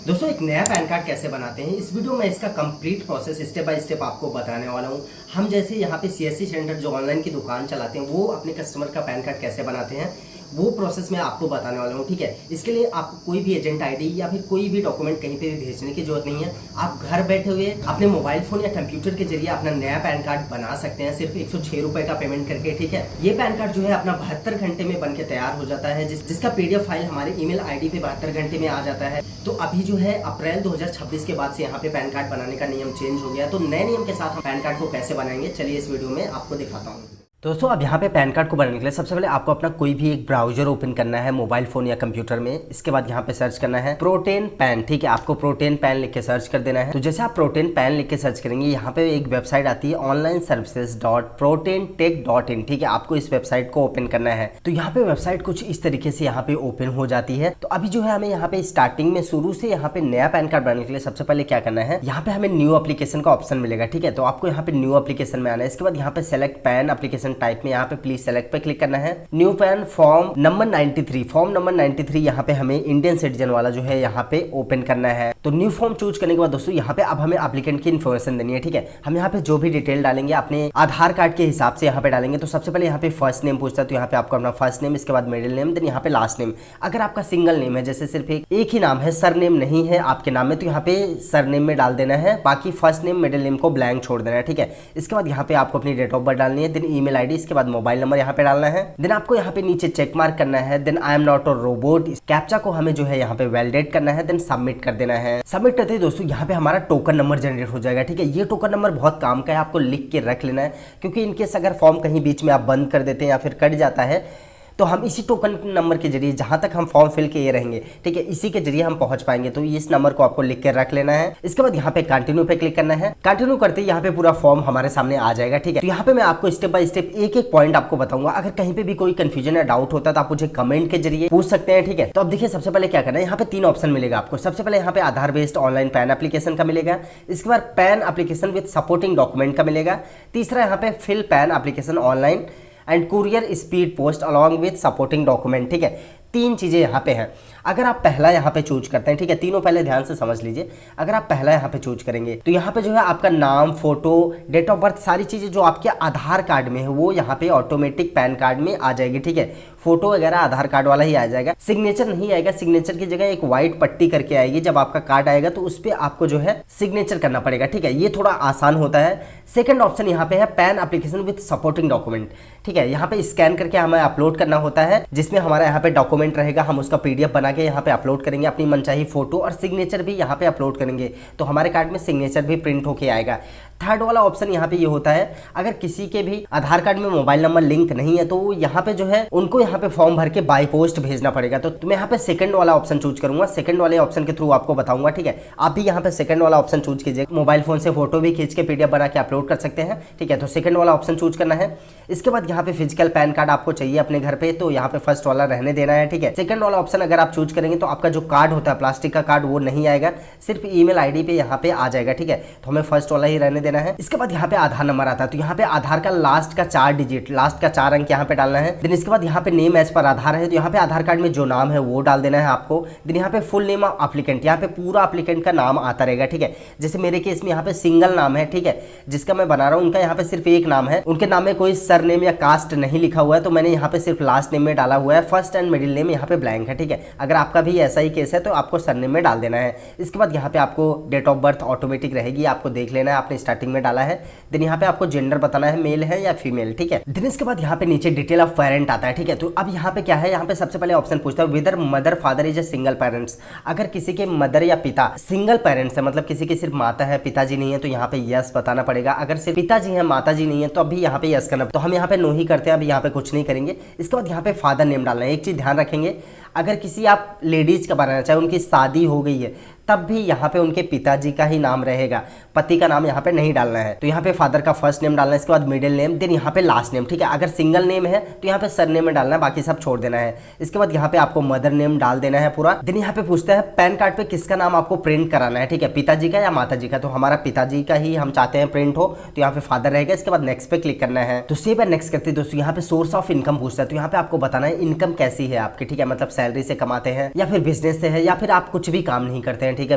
दोस्तों एक नया पैन कार्ड कैसे बनाते हैं इस वीडियो में इसका complete process step by step आपको बताने वाला हूं। हम जैसे यहाँ पे सीएससी सेंटर जो ऑनलाइन की दुकान चलाते हैं वो अपने कस्टमर का पैन कार्ड कैसे बनाते हैं वो प्रोसेस मैं आपको बताने वाला हूँ। ठीक है, इसके लिए आपको कोई भी एजेंट आईडी या फिर कोई भी डॉक्यूमेंट कहीं पे भी भेजने की जरूरत नहीं है। आप घर बैठे हुए अपने मोबाइल फोन या कंप्यूटर के जरिए अपना नया पैन कार्ड बना सकते हैं सिर्फ 106 रुपए का पेमेंट करके। ठीक है, ये पैन कार्ड जो है अपना 72 घंटे में बनके तैयार हो जाता है, जिसका पीडीएफ फाइल हमारे ईमेल आईडी पे 72 घंटे में आ जाता है। तो अभी जो है अप्रैल 2026 के बाद से यहाँ पे पैन कार्ड बनाने का नियम चेंज हो गया। तो नए नियम के साथ हम पैन कार्ड को कैसे बनाएंगे चलिए इस वीडियो में आपको दिखाता हूँ। दोस्तों अब यहाँ पे पैन कार्ड को बनाने के लिए सबसे पहले आपको अपना कोई भी एक ब्राउजर ओपन करना है मोबाइल फोन या कंप्यूटर में। इसके बाद यहाँ पे सर्च करना है प्रोटेन पैन। ठीक है, आपको प्रोटेन पैन लिख के सर्च कर देना है। तो जैसे आप प्रोटेन पैन लिख के सर्च करेंगे यहाँ पे एक वेबसाइट आती है onlineservices.protentech.in। ठीक है, आपको इस वेबसाइट को ओपन करना है। तो यहाँ पे वेबसाइट कुछ इस तरीके से यहाँ पे ओपन हो जाती है। तो अभी जो है हमें यहाँ पे स्टार्टिंग में शुरू से यहाँ पे नया पैन कार्ड बनाने के लिए सबसे पहले क्या करना है, यहाँ पे हमें न्यू एप्लीकेशन का ऑप्शन मिलेगा। ठीक है, तो आपको यहाँ पे न्यू एप्लीकेशन में आना है। इसके बाद यहाँ पे सेलेक्ट पैन एप्लीकेशन टाइप में यहाँ पे प्लीज सेलेक्ट पे क्लिक करना है। न्यू पैन फॉर्म नंबर 93 यहाँ पे हमें इंडियन सिटीजन वाला जो है यहाँ पे ओपन करना है। तो न्यू फॉर्म चूज करने के बाद दोस्तों यहाँ पे अब हमें एप्लीकेंट की इन्फॉर्मेशन देनी है। ठीक है, हम यहाँ पे जो भी डिटेल डालेंगे अपने आधार कार्ड के हिसाब से यहाँ पे डालेंगे। तो सबसे पहले यहाँ पे फर्स्ट नेम पूछता है, तो यहाँ पे आपको अपना फर्स्ट नेम, इसके बाद मिडिल नेम, देन यहाँ पे लास्ट नेम। अगर आपका सिंगल नेम है, जैसे सिर्फ एक ही नाम है, सर नेम नहीं है आपके नाम में, तो यहाँ पे सर नेम में डाल देना है, बाकी फर्स्ट नेम मिडिल नेम को ब्लैंक छोड़ देना है। ठीक है, इसके बाद यहाँ पे आपको अपनी डेट ऑफ बर्थ डालनी है, देन ईमेल आईडी, इसके बाद मोबाइल नंबर यहाँ पे डालना है। देन आपको यहाँ पे नीचे चेक मार्क करना है, then I am not a robot captcha को हमें जो है यहाँ पे वैलिडेट करना है, देन सबमिट कर देना है। सबमिट करते ही दोस्तों यहाँ पे हमारा टोकन नंबर जनरेट हो जाएगा। ठीक है, ये टोकन नंबर बहुत काम का है, आपको लिख के रख लेना है, क्योंकि इनकेस अगर फॉर्म कहीं बीच में आप बंद कर देते हैं या फिर कट जाता है तो हम इसी टोकन नंबर के जरिए जहां तक हम फॉर्म फिल किए रहेंगे, ठीक है, इसी के जरिए हम पहुंच पाएंगे। तो इस नंबर को आपको लिख के रख लेना है। इसके बाद यहाँ पे कंटिन्यू पे क्लिक करना है। कंटिन्यू करते ही यहाँ पे पूरा फॉर्म हमारे सामने आ जाएगा। ठीक है, तो यहाँ पे मैं आपको स्टेप बाय स्टेप एक एक पॉइंट आपको बताऊंगा। अगर कहीं पे भी कोई कंफ्यूजन या डाउट होता है तो आप मुझे कमेंट के जरिए पूछ सकते हैं। ठीक है, तो अब देखिए सबसे पहले क्या करना है, यहाँ पे 3 ऑप्शन मिलेगा आपको। सबसे पहले यहाँ पे Aadhaar based online PAN application का मिलेगा, इसके बाद PAN application with supporting document का मिलेगा, तीसरा यहाँ पे fill PAN application online and courier speed post along with supporting document. ठीक है, 3 चीजें यहाँ पे हैं। अगर आप पहला यहाँ पे चूज करते हैं, ठीक है, तीनों पहले ध्यान से समझ लीजिए। अगर आप पहला यहाँ पे चूज करेंगे तो यहाँ पे जो है आपका नाम, फोटो, डेट ऑफ बर्थ, सारी चीजें जो आपके आधार कार्ड में है वो यहाँ पे ऑटोमेटिक पैन कार्ड में आ जाएगी। ठीक है, फोटो वगैरह आधार कार्ड वाला ही आ जाएगा, सिग्नेचर नहीं आएगा। सिग्नेचर की जगह एक व्हाइट पट्टी करके आएगी। जब आपका कार्ड आएगा तो उस पर आपको जो है सिग्नेचर करना पड़ेगा। ठीक है, ये थोड़ा आसान होता है। सेकंड ऑप्शन यहाँ पे है pan application with supporting document. ठीक है, यहाँ पे स्कैन करके हमें अपलोड करना होता है, जिसमें हमारा यहाँ पे डॉक्यूमेंट रहेगा। हम उसका पीडीएफ बना के यहाँ पे अपलोड करेंगे, अपनी मनचाही फोटो और सिग्नेचर भी यहाँ पे अपलोड करेंगे, तो हमारे कार्ड में सिग्नेचर भी प्रिंट होके आएगा। थर्ड वाला ऑप्शन यहाँ पे ये होता है, अगर किसी के भी आधार कार्ड में मोबाइल नंबर लिंक नहीं है तो यहाँ पे जो है उनको यहाँ पे फॉर्म भर के बाय पोस्ट भेजना पड़ेगा। तो मैं यहाँ पे सेकंड वाला ऑप्शन चूज करूंगा, सेकंड वाले ऑप्शन के थ्रू आपको बताऊंगा। ठीक है, आप भी यहाँ पे सेकंड वाला ऑप्शन चूज कीजिए। मोबाइल फोन से फोटो भी खींच के पीडीएफ बना के अपलोड कर सकते हैं। ठीक है, तो सेकंड वाला ऑप्शन चूज करना है। इसके बाद यहाँ पे फिजिकल पैन कार्ड आपको चाहिए अपने घर पे, तो यहाँ पे फर्स्ट वाला रहने देना है। ठीक है, सेकंड वाला ऑप्शन अगर आप चूज करेंगे तो आपका जो कार्ड होता है प्लास्टिक का कार्ड वो नहीं आएगा, सिर्फ ईमेल आईडी पे यहाँ पे आ जाएगा। ठीक है, तो हमें फर्स्ट वाला ही रहने देना है। इसके बाद यहाँ पे आधार नंबर आता है, तो यहाँ पे आधार का लास्ट का 4 डिजिट, लास्ट का 4 अंक यहाँ पे डालना है। देन इसके बाद यहाँ पे नेम एज पर आधार है, तो यहाँ पे आधार कार्ड में जो नाम है वो डाल देना है आपको। देन यहाँ पे फुल नेम ऑफ एप्लीकेंट, यहाँ पे पूरा एप्लीकेंट का नाम आता रहेगा। ठीक है, जैसे मेरे केस में यहाँ पे सिंगल नाम है, ठीक है, जिसका मैं बना रहा हूँ, उनका यहाँ पे सिर्फ एक नाम है, उनके नाम में कोई सर नेम या कास्ट नहीं लिखा हुआ है, तो मैंने यहाँ पे सिर्फ लास्ट नेम में डाला हुआ है, फर्स्ट एंड मिडिल नेम यहाँ पे ब्लैंक है। ठीक है, अगर आपका भी ऐसा ही केस है तो आपको सरनेम में डाल देना है। इसके बाद यहाँ पे आपको डेट ऑफ बर्थ ऑटोमेटिक रहेगी, आपको देख लेना है, आपने स्टार्टिंग में डाला है। देन यहाँ पे आपको जेंडर बताना है, मेल है या फीमेल। ठीक है, देन इसके बाद यहाँ पे नीचे डिटेल ऑफ पेरेंट आता है। ठीक है, तो अब यहाँ पे क्या है, यहाँ पे सबसे पहले ऑप्शन पूछता है whether mother father is a single parents. अगर किसी के मदर या पिता सिंगल पेरेंट्स है, मतलब किसी की सिर्फ माता है पिताजी नहीं है, तो यहाँ पे यस बताना पड़ेगा। अगर सिर्फ पिताजी है माताजी नहीं है तो अभी यहाँ पे यस करना, तो हम यहाँ पे नो ही करते हैं, अभी यहाँ पे कुछ नहीं करेंगे। इसके बाद यहाँ पे फादर नेम डालना है। एक चीज ध्यान रखेंगे, अगर किसी आप लेडीज का बनाना चाहे, उनकी शादी हो गई है, तब भी यहाँ पे उनके पिताजी का ही नाम रहेगा, पति का नाम यहाँ पे नहीं डालना है। तो यहाँ पे फादर का फर्स्ट नेम डालना है, इसके बाद मिडिल नेम, देन यहाँ पे लास्ट नेम। ठीक है, अगर सिंगल नेम है तो यहाँ पे सरनेम में डालना है, बाकी सब छोड़ देना है। इसके बाद यहाँ पे आपको मदर नेम डाल देना है पूरा। देन यहाँ पे पूछता है पैन कार्ड पे किसका नाम आपको प्रिंट कराना है। ठीक है, पिताजी का या माताजी का, तो हमारा पिताजी का ही हम चाहते हैं प्रिंट हो, तो यहाँ पे फादर रहेगा। इसके बाद नेक्स्ट पे क्लिक करना है। तो सेव एंड नेक्स्ट करते दोस्तों यहाँ पे सोर्स ऑफ इनकम पूछता है, तो यहाँ पे आपको बताना है इनकम कैसी है आपकी। ठीक है, मतलब सैलरी से कमाते हैं या फिर बिजनेस से है या फिर आप कुछ भी काम नहीं करते हैं। ठीक है,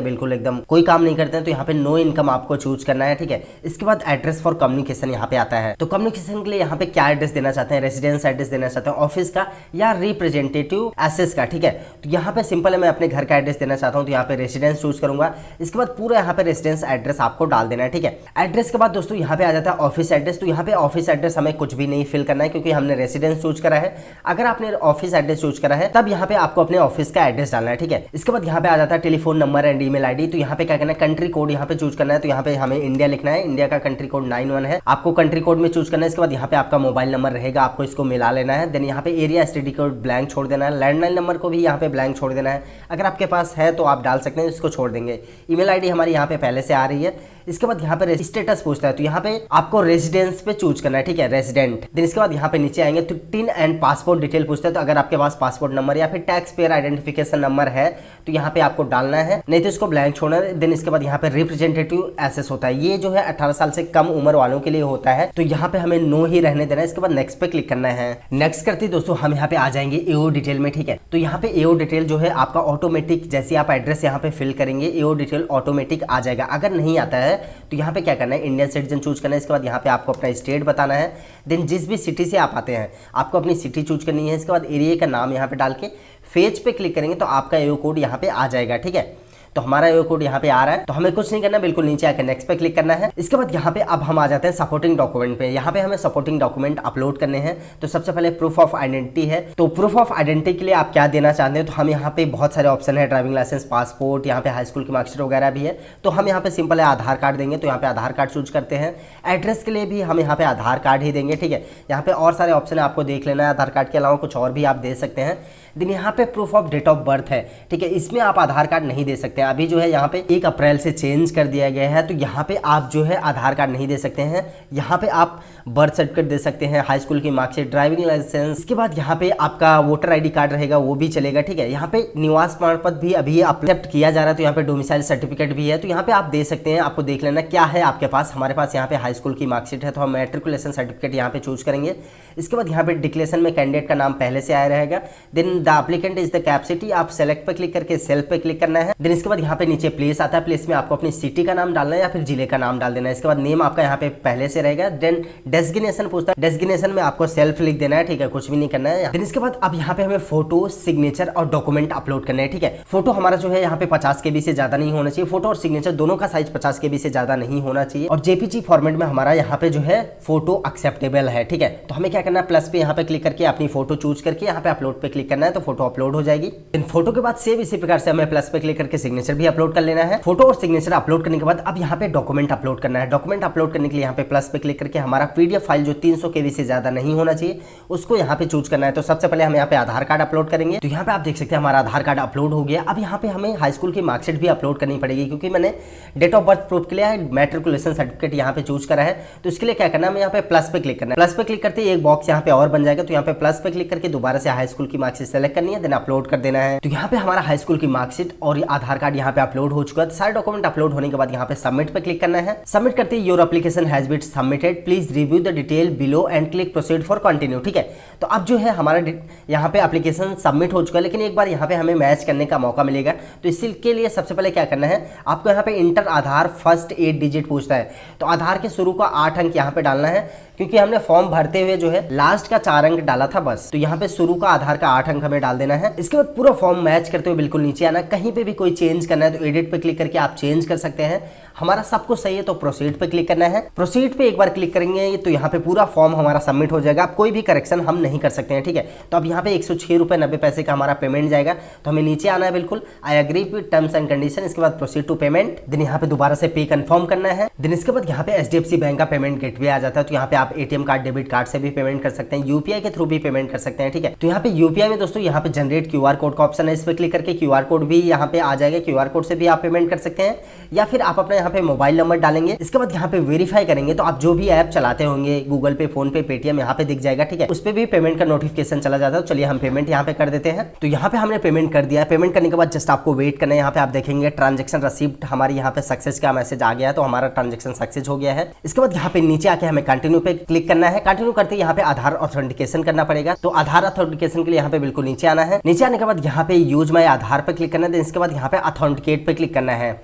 बिल्कुल एकदम कोई काम नहीं करते हैं, तो यहाँ पे नो इनकम आपको चूज करना है, ठीक है। इसके बाद एड्रेस फॉर कम्युनिकेशन यहाँ पे आता है। तो कम्युनिकेशन के लिए यहाँ पे क्या एड्रेस देना चाहते हैं, रेसिडेंस एड्रेस देना चाहते हैं, ऑफिस का या रिप्रेजेंटेटिव एसेस का, ठीक है। तो यहाँ पे सिंपल है, मैं अपने घर का एड्रेस देना चाहता हूँ, तो यहाँ पे रेसिडेंस चूज करूंगा। इसके बाद पूरा यहाँ पे रेसिडेंस एड्रेस आपको डाल देना है, ठीक है। एड्रेस के बाद दोस्तों यहाँ पे आ जाता है ऑफिस एड्रेस। तो यहाँ पे ऑफिस एड्रेस हमें कुछ भी नहीं फिल करना है, क्योंकि हमने रेसिडेंस चूज करा है। अगर आपने ऑफिस एड्रेस चूज करा है तब यहाँ पे आपको अपने ऑफिस का एड्रेस डालना है, ठीक है। इसके बाद यहाँ पे आ जाता है telephone number and email ID. तो यहाँ पे क्या करना है, कंट्री कोड यहाँ पे चूज करना है। तो यहाँ पे हमें इंडिया लिखना है, इंडिया का कंट्री कोड 91 है, आपको कंट्री कोड में चूज करना है। इसके बाद यहाँ पे आपका मोबाइल नंबर रहेगा, आपको इसको मिला लेना है। देन यहाँ पे एरिया एसटीडी कोड ब्लैंक छोड़ देना है, लैंडलाइन नंबर को भी यहाँ पे ब्लैंक छोड़ देना है। अगर आपके पास है तो आप डाल सकते हैं, इसको छोड़ देंगे। ईमेल आईडी हमारी यहाँ पे पहले से आ रही है। इसके बाद यहाँ पे स्टेटस पूछता है, तो यहाँ पे आपको रेजिडेंस पे चूज करना है, ठीक है, रेजिडेंट। देन इसके बाद यहाँ पे नीचे आएंगे तो टिन एंड पासपोर्ट डिटेल पूछता है। तो अगर आपके पास पासपोर्ट नंबर या फिर टैक्स पेयर आइडेंटिफिकेशन नंबर है तो यहाँ पे आपको डालना है, नहीं तो इसको ब्लैंक छोड़ना है। देन इसके बाद यहाँ पे रिप्रेजेंटेटिव एसेस होता है, ये जो है 18 साल से कम उम्र वालों के लिए होता है, तो यहाँ पे हमें नो ही रहने देना है। इसके बाद नेक्स्ट पे क्लिक करना है। नेक्स्ट करते दोस्तों हम यहाँ पे आ जाएंगे एओ डिटेल में, ठीक है। तो यहाँ पे एओ डिटेल जो है आपका ऑटोमेटिक, जैसे आप एड्रेस यहाँ पे फिल करेंगे एओ डिटेल ऑटोमेटिक आ जाएगा। अगर नहीं आता है तो यहाँ पे क्या करना है, इंडियन सिटीजन चूज करना है। इसके बाद यहाँ पे आपको अपना स्टेट बताना है। देन जिस भी सिटी से आप आते हैं आपको अपनी सिटी चूज करनी है। इसके बाद एरिया का नाम यहाँ पे डाल के फेज पे क्लिक करेंगे तो आपका एओ कोड यहाँ पे आ जाएगा, ठीक है। तो हमारा एओ कोड यहाँ पे आ रहा है, तो हमें कुछ नहीं करना, बिल्कुल नीचे आकर नेक्स्ट पे क्लिक करना है। इसके बाद यहाँ पे अब हम आ जाते हैं सपोर्टिंग डॉक्यूमेंट पे। यहाँ पे हमें सपोर्टिंग डॉक्यूमेंट अपलोड करने हैं। तो सबसे पहले प्रूफ ऑफ आइडेंटिटी है। तो प्रूफ ऑफ आइडेंटिटी के लिए आप क्या देना चाहते हैं, तो हम यहाँ पे बहुत सारे ऑप्शन है, ड्राइविंग लाइसेंस, पासपोर्ट, यहाँ पे हाई स्कूल की मार्कशीट वगैरह भी है। तो हम यहाँ पे सिंपल है आधार कार्ड देंगे, तो यहाँ पे आधार कार्ड चूज करते हैं। एड्रेस के लिए भी हम यहाँ पे आधार कार्ड ही देंगे, ठीक है। यहाँ पे और सारे ऑप्शन है, आपको देख लेना है। आधार कार्ड के अलावा कुछ और भी आप दे सकते हैं। दिन यहाँ पे proof of date of birth है, ठीक है, इसमें आप आधार कार्ड नहीं दे सकते हैं। अभी जो है यहाँ पे 1 अप्रैल से चेंज कर दिया गया है, तो यहाँ पे आप जो है आधार कार्ड नहीं दे सकते हैं। यहाँ पे आप बर्थ सर्टिफिकेट दे सकते हैं, हाई स्कूल की मार्कशीट, ड्राइविंग लाइसेंस। इसके बाद यहाँ पे आपका वोटर आईडी कार्ड रहेगा, वो भी चलेगा, ठीक है। यहाँ पे निवास प्रमाण पत्र भी अभी एक्सेप्ट किया जा रहा है, तो यहाँ पे डोमिसाइल सर्टिफिकेट भी है, तो यहाँ पे आप दे सकते हैं। आपको देख लेना क्या है आपके पास। हमारे पास यहाँ पे हाई स्कूल की मार्कशीट है, तो हम मैट्रिकुलेशन सर्टिफिकेट यहाँ पे चूज करेंगे। इसके बाद यहाँ पे डिक्लेरेशन में कैंडिडेट का नाम पहले से आया रहेगा। Then the applicant is the capacity, आप सेलेक्ट पे क्लिक करके सेल्फ पे क्लिक करना है। देन इसके बाद यहाँ पे नीचे प्लेस आता है, प्लेस में आपको अपनी सिटी का नाम डालना है या फिर जिले का नाम डाल देना है। इसके बाद नेम आपका यहाँ पे पहले से रहेगा। देन डेजिग्नेशन पूछता है, डेजिग्नेशन में आपको सेल्फ लिख देना है, ठीक है, कुछ भी नहीं करना है। देन इसके बाद अब यहाँ पे हमें फोटो, सिग्नेचर और डॉक्यूमेंट अपलोड करना है, ठीक है। फोटो हमारा जो है यहाँ पे 50 KB से ज्यादा नहीं होना चाहिए। फोटो और सिग्नेचर दोनों का साइज 50 KB से ज्यादा नहीं होना चाहिए। और जेपीजी फॉर्मेट में हमारा यहाँ पे जो है फोटो एक्सेप्टेबल है, ठीक है। तो हमें क्या करना है, प्लस पे यहाँ पे क्लिक करके अपनी फोटो चूज करके यहाँ पे अपलोड पे क्लिक करना है, तो फोटो अपलोड हो जाएगी। फोटो के बाद सेव इसी प्रकार से हमें प्लस पे क्लिक करके सिग्नेचर भी अपलोड कर लेना है। फोटो और सिग्नेचर अपलोड करने के बाद अब यहाँ पे डॉक्यूमेंट अपलोड करना है। डॉक्यूमेंट अपलोड करने के लिए यहाँ पे प्लस पे क्लिक करके हमारा पीडीएफ फाइल जो 300 KB से ज्यादा नहीं होना चाहिए उसको यहाँ पे चूज करना है। तो सबसे पहले हम यहाँ पे आधार कार्ड अपलोड करेंगे। तो यहाँ पे आप देख सकते हैं हमारा आधार कार्ड अपलोड हो गया। अब यहाँ पे हमें हाई स्कूल की मार्कशीट भी अपलोड करनी पड़ेगी, क्योंकि मैंने डेट ऑफ बर्थ प्रूफ के लिए मैट्रिकुलेशन सर्टिफिकेट यहाँ पे चूज करा है। तो इसके लिए क्या करना है, हमें यहाँ पे प्लस पे क्लिक करना है। प्लस पे क्लिक करते ही एक बॉक्स यहाँ पे और बन जाएगा। तो यहाँ पे प्लस पे क्लिक करके दोबारा से हाई स्कूल की मार्कशीट सेलेक्ट करनी है, देन अपलोड कर देना है। तो यहाँ पे हमारा हाई स्कूल की मार्कशीट और आधार कार्ड यहाँ पे अपलोड हो चुका है। सारे डॉक्यूमेंट अपलोड होने के बाद यहाँ पे सबमिट पे क्लिक करना है। सबमिट करते ही your application has been submitted, please review the detail below and click proceed for continue, ठीक है। तो अब जो है हमारा यहाँ पे एप्लीकेशन सबमिट हो चुका है, लेकिन एक बार यहाँ पे हमें मैच करने का मौका मिलेगा। तो इसके लिए सबसे पहले क्या करना है, आपको यहाँ पे इंटर आधार फर्स्ट 8 डिजिट पूछता है। तो आधार के शुरू का 8 अंक यहाँ पे डालना है, क्योंकि हमने फॉर्म भरते हुए जो है लास्ट का 4 अंक डाला था बस। तो यहाँ पे शुरू का आधार का 8 अंक हमें डाल देना है। इसके बाद पूरा फॉर्म मैच करते हुए बिल्कुल नीचे आना। कहीं पे भी कोई चेंज करना है तो एडिट पे क्लिक करके आप चेंज कर सकते हैं। हमारा सब कुछ सही है तो प्रोसीड पे क्लिक करना है। प्रोसीड पे एक बार क्लिक करेंगे तो यहाँ पे पूरा फॉर्म हमारा सबमिट हो जाएगा। अब कोई भी करेक्शन हम नहीं कर सकते हैं, ठीक है। तो अब यहाँ पे 106 रुपये 90 पैसे का हमारा पेमेंट जाएगा। तो हमें नीचे आना है, बिल्कुल I agree with terms and condition. इसके बाद प्रोसीड टू पेमेंट, देन यहाँ पे दोबारा से पे कंफर्म करना है। देन इसके बाद यहाँ पे HDFC बैंक का पेमेंट गेटवे आ जाता है। तो यहाँ पे आप ATM कार्ड, डेबिट कार्ड से भी पेमेंट कर सकते हैं, UPI के थ्रू भी पेमेंट कर सकते हैं, ठीक है। तो यहाँ पे UPI में दोस्तों यहाँ पे जनरेट QR कोड का ऑप्शन है, इस पे क्लिक करके QR कोड भी यहाँ पे आ जाएगा। QR कोड से भी आप पेमेंट कर सकते हैं, या फिर आप अपना यहाँ पे मोबाइल नंबर डालेंगे, इसके बाद यहाँ पे वेरीफाई करेंगे तो आप जो भी ऐप चलाते होंगे गूगल पे, फोन पे, पेटीएम यहाँ पे दिख जाएगा, ठीक है। उस पर भी पेमेंट का नोटिफिकेशन चला जाता है। तो चलिए हम पेमेंट यहाँ पे कर देते हैं। तो यहाँ पे हमने पेमेंट कर दिया है। पेमेंट करने के बाद जस्ट आपको वेट करना है। यहाँ पे आप देखेंगे ट्रांजेक्शन रिसीव्ड, हमारी यहाँ पे सक्सेस का मैसेज आ गया है, तो हमारा ट्रांजेक्शन सक्सेस हो गया है। इसके बाद यहाँ पे नीचे आके हमें कंटिन्यू पे क्लिक करना है। कंटिन्यू करते यहाँ पे आधार ऑथेंटिकेशन करना पड़ेगा। तो आधार ऑथेंटिकेशन के लिए यहाँ पे बिल्कुल नीचे आना है। नीचे आने के बाद यहाँ पे यूज माय आधार पे क्लिक करना है। इसके बाद यहाँ पे ऑथेंटिकेट पे क्लिक करना है।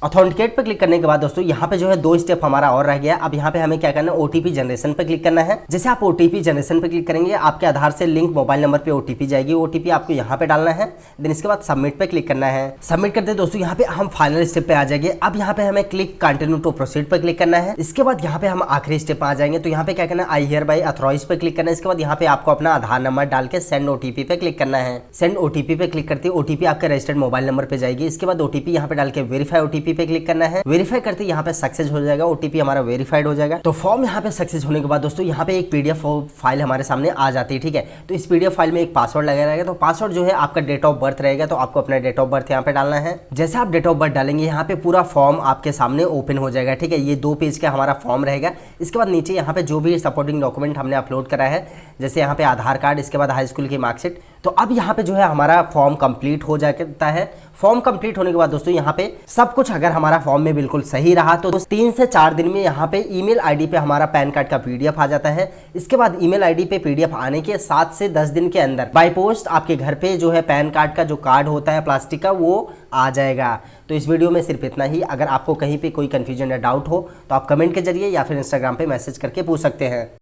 ऑथेंटिकेट पे क्लिक करने के बाद दोस्तों यहाँ पे जो है 2 स्टेप हमारा और रह गया। अब यहाँ पे हमें क्या करना है, ओटीपी जनरेशन पे क्लिक करना है। जैसे आप ओटीपी जनरेशन पे क्लिक करेंगे, आपके आधार से लिंक मोबाइल नंबर पे ओटीपी जाएगी। ओटीपी आपको यहाँ पे डालना है। देन इसके बाद सबमिट पे क्लिक करना है। सबमिट करते दोस्तों यहाँ पे हम फाइनल स्टेप पे आ जाएंगे। अब यहाँ पे हमें क्लिक कंटिन्यू टू प्रोसीड पे क्लिक करना है। इसके बाद यहाँ पे हम आखिरी स्टेप आ जाएंगे। तो यहाँ पे क्या करना है, आई हियर बाय ऑथराइज पे क्लिक करना है। इसके बाद यहाँ पे आपको अपना आधार नंबर डाल के सेंड ओटीपी पे क्लिक करना है। सेंड ओटीपी पे क्लिक करते ओटीपी आपके रजिस्टर्ड मोबाइल नंबर पे जाएगी। इसके बाद ओटीपी यहाँ पे डाल के वेरीफाई ओटीपी पे क्लिक करना है। वेरीफाई करते यहाँ पे सक्सेस हो जाएगा, ओटीपी हमारा वेरीफाइड हो जाएगा। तो फॉर्म यहाँ पे सक्सेस होने के बाद दोस्तों यहाँ पे एक पीडीएफ फाइल हमारे सामने आ जाती है, ठीक है। तो इस पीडीएफ फाइल में एक पासवर्ड लगा रहेगा। तो पासवर्ड जो है आपका डेट ऑफ बर्थ रहेगा। तो आपको अपना डेट ऑफ बर्थ यहाँ पे डालना है। जैसे आप डेट ऑफ बर्थ डालेंगे यहाँ पे पूरा फॉर्म आपके सामने ओपन हो जाएगा, ठीक है। ये 2 पेज का हमारा फॉर्म रहेगा। इसके बाद नीचे यहाँ पे जो भी सपोर्टिंग डॉक्यूमेंट हमने अपलोड करा है, जैसे यहाँ पे आधार कार्ड, इसके बाद हाई स्कूल की मार्कशीट। तो अब यहाँ पे जो है हमारा फॉर्म कंप्लीट हो जाता है। फॉर्म कंप्लीट होने के बाद दोस्तों यहाँ पे सब कुछ अगर हमारा फॉर्म में बिल्कुल सही रहा तो 3 से 4 दिन में यहाँ पे ईमेल आईडी पे हमारा पैन कार्ड का पीडीएफ आ जाता है। इसके बाद ईमेल आईडी पे पीडीएफ आने के 7 से 10 दिन के अंदर बाय पोस्ट आपके घर पे जो है पैन कार्ड का जो कार्ड होता है प्लास्टिक का, वो आ जाएगा। तो इस वीडियो में सिर्फ इतना ही। अगर आपको कहीं पे कोई कंफ्यूजन या डाउट हो तो आप कमेंट के जरिए या फिर इंस्टाग्राम पे मैसेज करके पूछ सकते हैं।